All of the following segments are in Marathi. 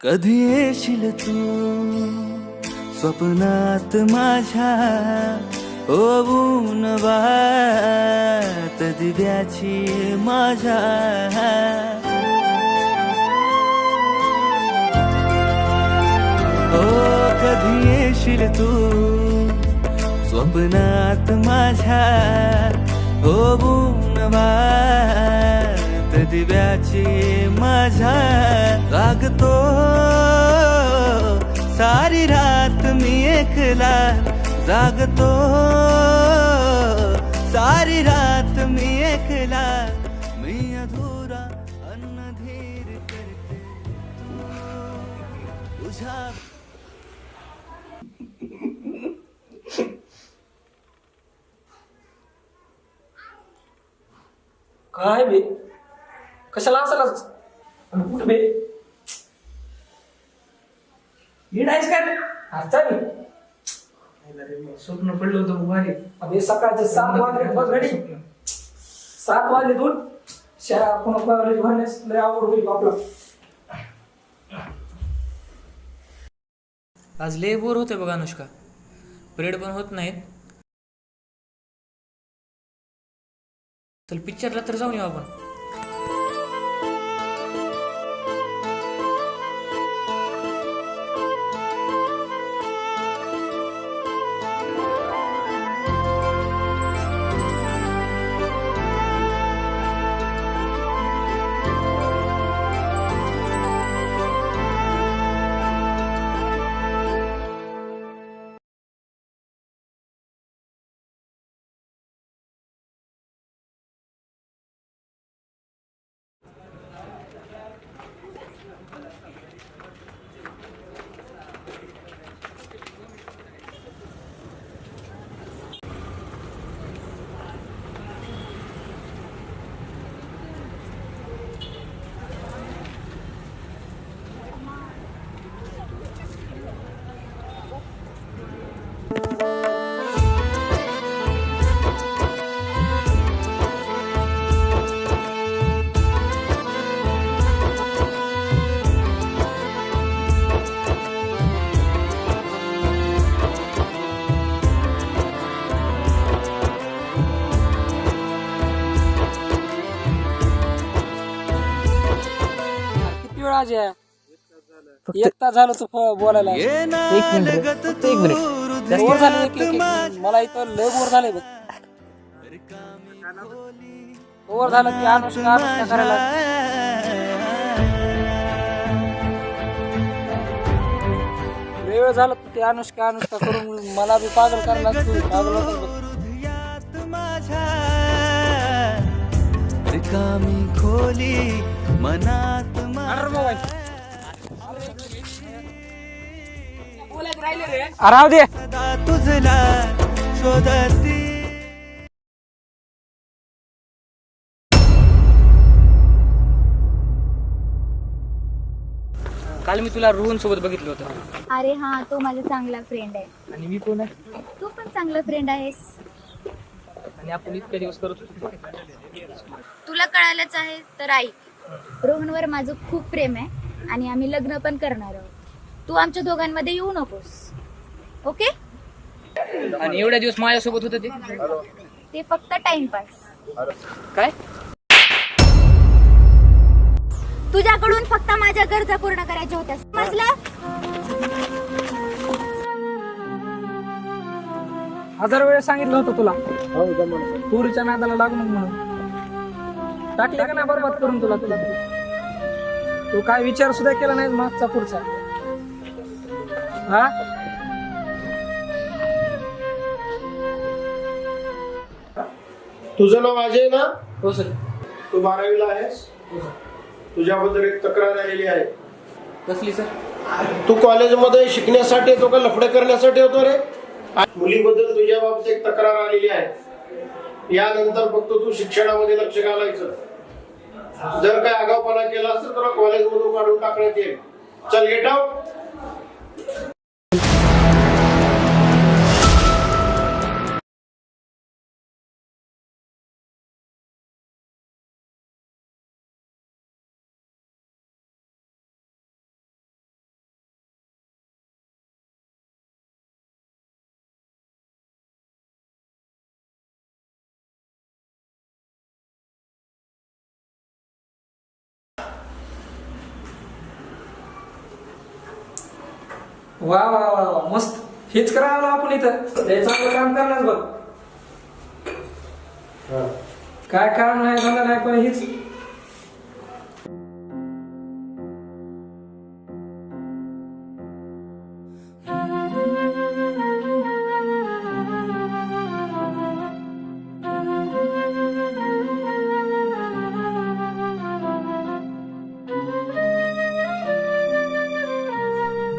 कधी येशील तू स्वप्नात माझ्या, होऊन वाट दिव्याची माझ्या. ओ कधी येशील तू स्वप्नात माझ्या, होऊन वाट दिव्याची माझ्या. जागतो सारी रात मी एकला, जागतो सारी रात मी एकला. मी अधुरा अन्न धीर करते तुझ्या. काय बे कशाला असालाच कुठं बे आहेस काय आता स्वप्न पडलं होतं भारी. अबे सकाळचे 7 वाजले बघ घडी, 7 वाजले दूर पुन्हा कॉलेज भरण्यास लय आवड होईल आपला. आज लय बोर होते बघ अनुष्का, पिरियड पण होत नाहीत. चल पिक्चरला तर जाऊन येऊ आपण. एक तास झालं तू बोलायला. बोर झालं मला इथं लय बोर झालंय बघ. बोर झालं की अनुष्का करायला. वेळ झालं ते अनुष्का करून मला बी पागल करायला. तू पागल होतो रिकामी खोली मनात राहू दे. तुझला शोधती. काल मी तुला रोहन सोबत बघितलं होतं. अरे हा, तो माझा चांगला फ्रेंड आहे. आणि मी कोण आहे? तू पण चांगला फ्रेंड आहेस. आणि आपण इतके दिवस करत होतो. तुला कळालंच आहे तर ऐक, रोहनवर माझं खूप प्रेम आहे आणि आम्ही लग्न पण करणार आहोत. तू आमच्या दोघांमध्ये येऊ नकोस, ओके? आणि एवढ्या दिवस माझ्यासोबत होतं ते फक्त टाइमपास. काय? तुझ्याकडून फक्त माझ्या गरजा पूर्ण करायच्या होत्या, समजलं? 1000 वेळेस सांगितलं होतं तुला पुरीच्या नादाला लागू नको म्हणून. टाकले का नाही बरबाद करून तुला. तू काय विचार सुद्धा केला नाही मागचा पुढचा. हा तुझं नाव अजय ना? हो सर. तू 12वीला आहेस? तुझ्याबद्दल एक तक्रार आलेली आहे. कसली सर? तू कॉलेजमध्ये शिकण्यासाठी येतो का लफडे करण्यासाठी होतो रे? मुलीबद्दल तुझ्या बाबतीत एक तक्रार आलेली आहे. यानंतर फक्त तू शिक्षणामध्ये लक्ष घालायचं. जर काय आगाऊपणा केला असेल तर कॉलेजमधून काढून टाकण्यात येईल. चल गेट आउट. वा वा वा वा मस्त. हेच करायला आपण इथं. लय चांगलं काम करणार बघ. काय काम नाही झालं नाही पण हीच.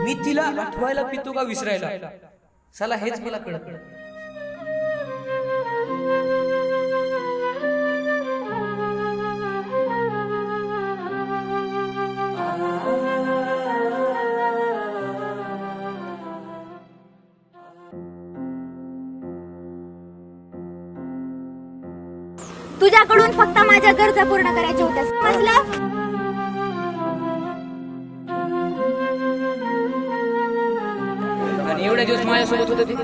मी तिला आठवायला पितो का विसरायला, साला हेच मला कळत नाही. तुझ्याकडून फक्त माझ्या गरजा पूर्ण करायच्या होत्या, समजलं? आणि एवढ्या दिवस माझ्यासोबत होते ते